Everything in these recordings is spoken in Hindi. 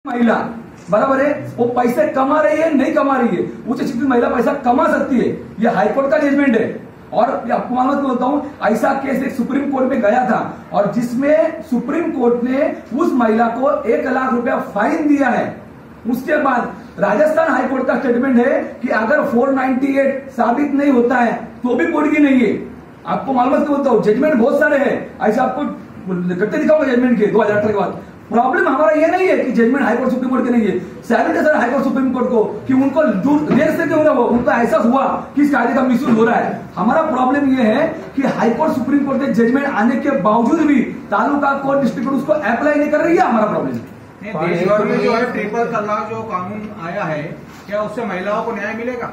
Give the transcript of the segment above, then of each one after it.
महिला बराबर है, वो पैसे कमा रही है नहीं कमा रही है, उच्च शिक्षित महिला पैसा कमा सकती है। ये हाईकोर्ट का जजमेंट है। और आपको मालूम बोलता हूं, ऐसा केस एक सुप्रीम कोर्ट में गया था और जिसमें सुप्रीम कोर्ट ने उस महिला को 1 लाख रुपया फाइन दिया है। उसके बाद राजस्थान हाईकोर्ट का स्टेटमेंट है कि अगर 498 साबित नहीं होता है तो भी कोर्ट की नहीं है। आपको मालूम बोलता हूं, जजमेंट बहुत सारे हैं, ऐसे आपको करते दिखाऊंगा जजमेंट के 2018 के बाद। प्रॉब्लम हमारा ये नहीं है कि जजमेंट हाईकोर्ट सुप्रीम कोर्ट के नहीं है, सैल्यूट है सर हाईकोर्ट सुप्रीम कोर्ट को कि उनको देर से क्यों ना हो, उनको ऐसा हुआ कि इस कायदे का मिसयूज हो रहा है। हमारा प्रॉब्लम ये है कि हाईकोर्ट सुप्रीम कोर्ट के जजमेंट आने के बावजूद भी तालुका कोर्ट डिस्ट्रिक्ट कोर्ट उसको अप्लाई नहीं कर रही है। हमारा प्रॉब्लम देश भर में जो है ट्रिपल तलाक जो कानून आया है, क्या उससे महिलाओं को न्याय मिलेगा?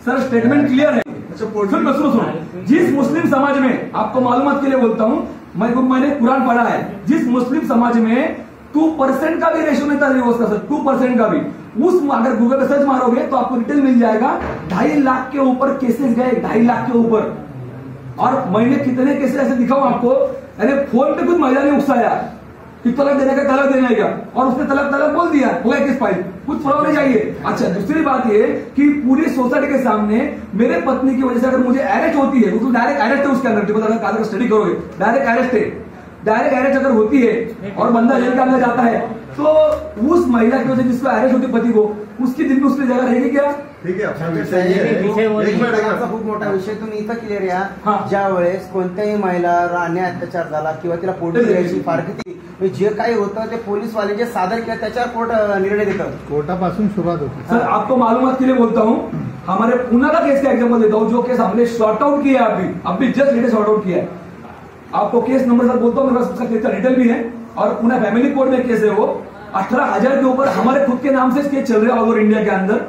सर स्टेटमेंट क्लियर है। सुनो, जिस मुस्लिम समाज में, आपको मालूमात के लिए बोलता हूं, मैंने कुरान पढ़ा है, जिस मुस्लिम समाज में 2% का भी रेशो नहीं था डिवोर्स का, 2% का भी, उस अगर गूगल पे सर्च मारोगे तो आपको डिटेल मिल जाएगा। 2.5 लाख के ऊपर केसेस गए, 2.5 लाख के ऊपर। और मैंने कितने केसेस ऐसे दिखाऊं आपको, यानी फोन पे कुछ महिला ने उकसाया कि तलाक देने का, तलाक देने का, और उसने तलाक बोल दिया, हो गया केस फाइल, कुछ प्रॉब्लम नहीं चाहिए। अच्छा, दूसरी बात ये कि पूरी सोसाइटी के सामने मेरे पत्नी की वजह से अगर मुझे अरेस्ट होती है, उसको डायरेक्ट अरेस्ट है उसके अंदर, काल का स्टडी करोगे डायरेक्ट अरेस्ट है, डायरेक्ट अरेस्ट अगर होती है और बंदा जेल के अंदर जाता है तो उस महिला की वजह जिसको अरेस्ट होती पति को, उसकी दिन में उसकी जगह रहेगी क्या? ठीक आहे, खूप मोठा विषय तुम्ही इथं क्लिअर या। ज्या वेळेस कोणत्याही महिलावर अन्याय अत्याचार झाला किंवा तिला पोलीस द्यायची फारकती, जे काही होतं ते पोलीसवाले जे सादर केलं त्याच्यावर कोर्ट निर्णय देतं, कोर्टापासून सुरुवात होती। सर आपको मालूमात के लिए बोलता हूँ, हमारे पुणे का केस का एग्जाम्पल देता हूँ, जो केस हमने शॉर्ट आउट किया है, अभी जस्ट लेटेस्ट शॉर्ट आउट किया है। आपको केस नंबर सर बोलता हूँ, मेरे पास उसका केस का डिटेल भी है, और पुणे फैमिली कोर्ट में केस है वो। 18,000 के ऊपर हमारे खुद के नाम से केस चल रहे ऑल ओवर इंडिया के अंदर।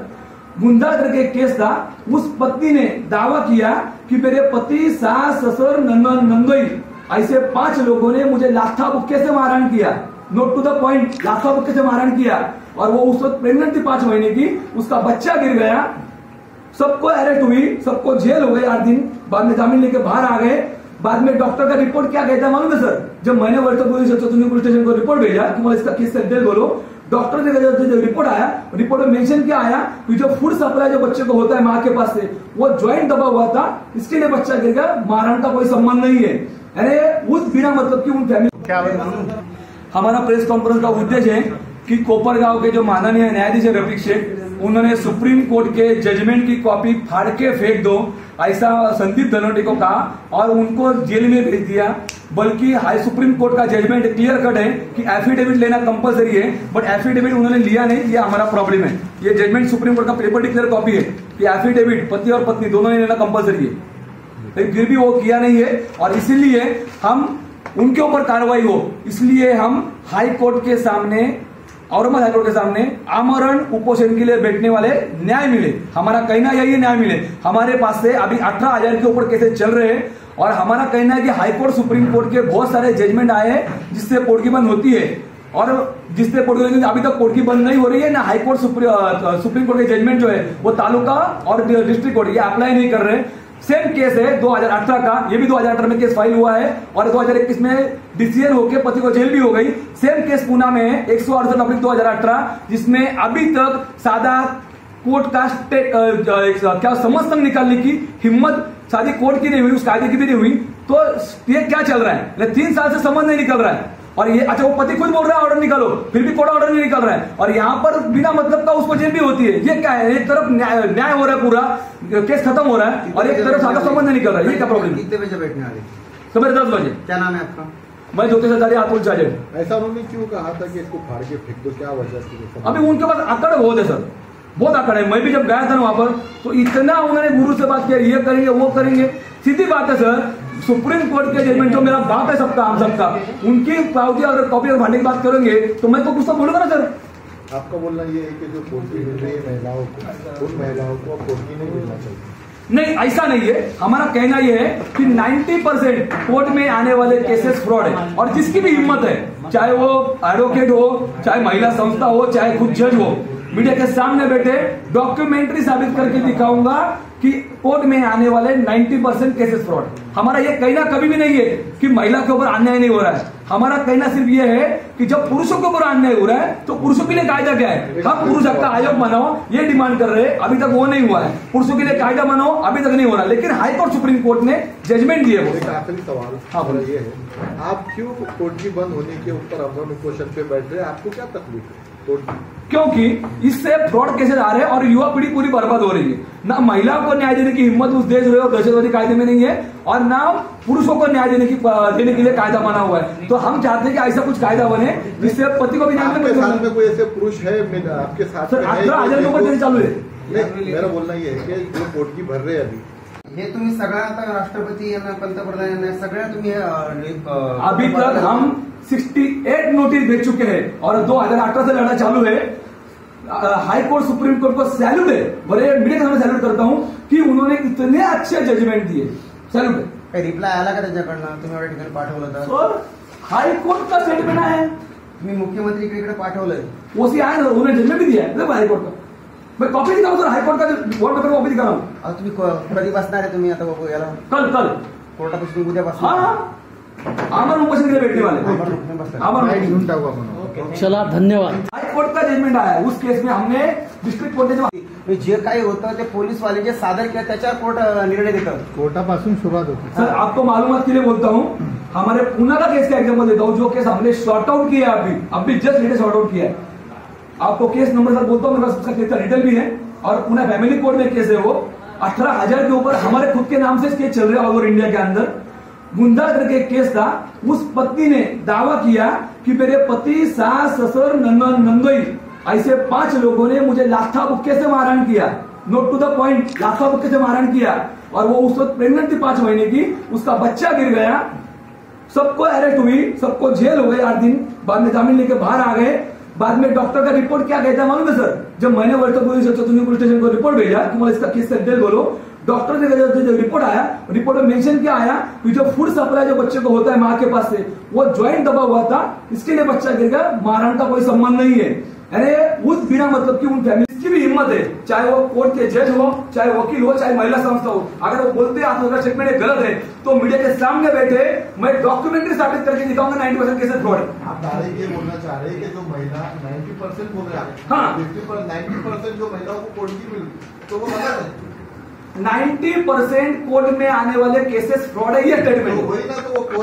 गुंदा करके एक केस था, उस पत्नी ने दावा किया कि मेरे पति, सास, ससुर, नंदोई, ऐसे 5 लोगों ने मुझे लाथा बुक्के से मारहाण किया। नोट टू द पॉइंट, लाथा बुक्के से मारहाण किया। और वो उस वक्त प्रेग्नेंट थी 5 महीने की, उसका बच्चा गिर गया, सबको अरेस्ट हुई, सबको जेल हो गए 8 दिन, बाद में जामीन लेके बाहर आ गए। बाद में डॉक्टर का रिपोर्ट क्या कहता है मालूम है सर? जब मैंने वर्तमान पुलिस स्टेशन को रिपोर्ट भेजा कि मुझे इसका केस डिटेल बोलो, डॉक्टर ने जो रिपोर्ट आया, रिपोर्ट में मेंशन क्या आया कि जो फूड सप्लाई जो बच्चे को होता है माँ के पास से, वो ज्वाइंट दबा हुआ था, इसके लिए बच्चा गिर गया, मारहाण का कोई संबंध नहीं है। यानी उस बिना मतलब की उन फैमिली। हमारा प्रेस कॉन्फ्रेंस का उद्देश्य है कि कोपरगांव के जो माननीय न्यायाधीश रफीक शेख, उन्होंने सुप्रीम कोर्ट के जजमेंट की कॉपी फाड़ के फेंक दो, ऐसा संदीप धनोटे को कहा और उनको जेल में भेज दिया। बल्कि हाई सुप्रीम कोर्ट का जजमेंट क्लियर कट है कि एफिडेविट लेना कंपलसरी है, बट एफिडेविट उन्होंने लिया नहीं, ये हमारा प्रॉब्लम है। ये जजमेंट सुप्रीम कोर्ट का पेपर डिक्लेयर कॉपी है कि एफिडेविट पति और पत्नी दोनों ने लेना कंपलसरी है, लेकिन फिर भी वो किया नहीं है। और इसीलिए हम उनके ऊपर कार्रवाई हो, इसलिए हम हाई कोर्ट के सामने, औरंगाबाद हाईकोर्ट के सामने आमरण उपोषण के लिए बैठने वाले, न्याय मिले। हमारा कहना यही न्याय मिले। हमारे पास से अभी 18,000 के ऊपर केसेस चल रहे हैं और हमारा कहना है कि हाईकोर्ट सुप्रीम कोर्ट के बहुत सारे जजमेंट आए हैं जिससे कोर्ट की बंद होती है, और जिससे कोर्ट की अभी तक कोर्ट की बंद नहीं हो रही है ना। हाईकोर्ट सुप्रीम कोर्ट के जजमेंट जो है वो तालुका और डिस्ट्रिक्ट कोर्ट ये अप्लाई नहीं कर रहे। सेम केस है 2018 का, ये भी 2018 में केस फाइल हुआ है और 2021 में डिसीजन होकर पति को जेल भी हो गई। सेम केस पुणे में 168/2018, जिसमें अभी तक सादा कोर्ट का क्या समझ निकालने की हिम्मत सादी कोर्ट की नहीं हुई, उस कायदे की भी नहीं हुई। तो ये क्या चल रहा है? 3 साल से समझ नहीं निकल रहा है। और ये अच्छा, वो पति खुद बोल रहा है ऑर्डर निकालो, फिर भी कोर्ट ऑर्डर नहीं निकल रहा है, और यहाँ पर बिना मतलब का उसको जेल भी होती है। ये क्या है? एक तरफ न्याय हो रहा है, पूरा केस खत्म हो रहा है, और एक तरफ सादा समझ नहीं निकल रहा है। ये क्या प्रॉब्लम? कितने बजे बैठने वाले? सुबह 10 बजे। क्या नाम है आपका? मैं ज्योतिष आचार्य, अतुल चार्जर। ऐसा उन्होंने क्यों कहा था कि इसको फाड़ के फेंक दो, क्या वजह थी? अभी उनके पास आंकड़ बहुत है सर, बहुत आंकड़ है। मैं भी जब गया था वहां पर तो इतना उन्होंने गुरु से बात किया, ये करेंगे वो करेंगे। सीधी बात है सर, सुप्रीम कोर्ट के जजमेंट जो मेरा बाप है सबका, हम सबका, उनकी पावती और कॉपी और भांडे की बात करेंगे तो मैं तो कुछ तो बोलूंगा ना सर। आपका बोलना ये है कि जो कोर्ट मिल रही है महिलाओं को, उन महिलाओं को कोर्ट नहीं मिलना चाहिए? नहीं, ऐसा नहीं है। हमारा कहना यह है कि 90% कोर्ट में आने वाले केसेस फ्रॉड है, और जिसकी भी हिम्मत है, चाहे वो एडवोकेट हो, चाहे महिला संस्था हो, चाहे खुद जज हो, मीडिया के सामने बैठे डॉक्यूमेंट्री साबित करके दिखाऊंगा कि कोर्ट में आने वाले 90% केसेस फ्रॉड। हमारा ये कहना कभी भी नहीं है कि महिला के ऊपर अन्याय नहीं हो रहा है। हमारा कहना सिर्फ ये है कि जब पुरुषों के ऊपर अन्याय हो रहा है तो पुरुषों के लिए कायदा क्या है, हम पुरुष हक का आयोग बनाओ ये डिमांड कर रहे हैं, अभी तक वो नहीं हुआ है। पुरुषों के लिए कायदा बनाओ, अभी तक नहीं हो रहा, लेकिन हाईकोर्ट सुप्रीम कोर्ट ने जजमेंट दिए। एक आखिरी सवाल हमारा ये है, आप क्यों कोर्ट की बंद होने के ऊपर अमन उपोषण पे बैठ रहे हैं, आपको क्या तकलीफ है? क्योंकि इससे फ्रॉड केसेस आ रहे हैं और युवा पीढ़ी पूरी बर्बाद हो रही है। ना महिलाओं को न्याय देने की हिम्मत उस देशद्रोही और दहशतवादी कायदे में नहीं है, और ना पुरुषों को न्याय देने के लिए कायदा बना हुआ है। तो हम चाहते हैं कि ऐसा कुछ कायदा बने जिससे पति को भी न्याय मिले। साथ में कोई ऐसे पुरुष है आपके साथ? 18,000 लोगों को चालू है। मेरा बोलना ये है कि जो पोटगी भर रहे अभी, हे तुम्ही सगळ्या आता राष्ट्रपती यांना पंतप्रधान यांना सगळ्या तुम्ही अभी तक हम 68 नोटिस भेज चुके हैं और 2018 से लड़ा चालू है। हाई कोर्ट सुप्रीम कोर्ट को सैल्यूट है, बड़े मीडिया के सामने सैल्यूट करता हूं कि उन्होंने इतने अच्छे जजमेंट दिए, सैल्यूट है। काही रिप्लाय आला का त्याच्याकडनं? तुम्ही एवढ्या ठिकाणी पाठवलं तर सर हाई कोर्ट का स्टेटमेंट है, तुम्ही मुख्यमंत्रीकडे पाठवलंय, ओसी आया ना, उन्होंने जजमेंट भी दिया है हाईकोर्ट का। मैं कॉपी दिखाऊं सर, हाईकोर्ट का वॉर्ड पेपर कॉपी दिखा रहा हूं। आता तुम्ही कधी बसणार आहे तुम्ही आता बाबू याला कल कोर्टापाशी तुम्ही उद्या बसणार? हाँ आमर उपोषण के लिए बैठने वाले आमर घेऊन टाकू आपण। चला धन्यवाद। हाई कोर्ट का जजमेंट आया है, उस केस में हमने डिस्ट्रिक्ट कोर्ट ने जे काही होतं ते पोलीसवाले जे सादर केलं त्याच्यावर कोर्ट निर्णय देतं। कोर्टापासून सुरुवात होती। सर आपको मालूमात के लिए बोलता हूं, हमारे पूना का केस का एग्जाम्पल देता हूं, जो केस हमने शॉर्ट आउट किया है, अभी जस्ट लेटेस्ट शॉर्ट आउट किया है। आपको केस नंबर सर बोलता हूं, मेरे पास उसका केस का डिटेल भी है, और पूना फैमिली कोर्ट में केस है वो। 18,000 के ऊपर हमारे खुद के नाम से केस चल रहे हैं ऑल ओवर इंडिया के अंदर। गुंदा करके एक केस था, उस पत्नी ने दावा किया कि मेरे पति, सास, ससुर, नंदोई ऐसे 5 लोगों ने मुझे लाथा बुक्के से मारहाण किया। नोट टू द पॉइंट, लाथा बुक्के से मारहाण किया, और वो उस वक्त प्रेग्नेंट थी 5 महीने की, उसका बच्चा गिर गया, सबको अरेस्ट हुई, सबको जेल हो गए 8 दिन, बाद में जामीन लेके बाहर आ गए। बाद में डॉक्टर का रिपोर्ट क्या कहता है मालूम है सर? जब मैंने वर्तक पुलिस स्टेशन को रिपोर्ट भेजा कि मुझे इसका केस डिटेल बोलो, डॉक्टर ने जो रिपोर्ट आया, रिपोर्ट में मेंशन क्या आया कि जो फूड सप्लाई जो बच्चे को होता है माँ के पास से, वो ज्वाइंट दबा हुआ था, इसके लिए बच्चा गिर गया, मारहाण का कोई संबंध नहीं है। अरे उस बिना मतलब की उन फैमिली की भी हिम्मत है, चाहे वो कोर्ट के जज हो, चाहे वकील हो, चाहे महिला संस्था हो, अगर वो बोलते हैं आपका स्टेटमेंट गलत है तो मीडिया के सामने बैठे मैं डॉक्यूमेंट्री साबित करके दिखाऊंगा 90% केसेस फ्रॉड है। आप डायरेक्ट ये बोलना चाह रहे हैं कि जो महिला 90% बोल रहे हैं, हाँ 90% जो महिलाओं को पोटगी मिली तो वो गलत है। 90% कोर्ट में आने वाले केसेस फ्रॉड है, ये स्टेटमेंट वही ना, तो वो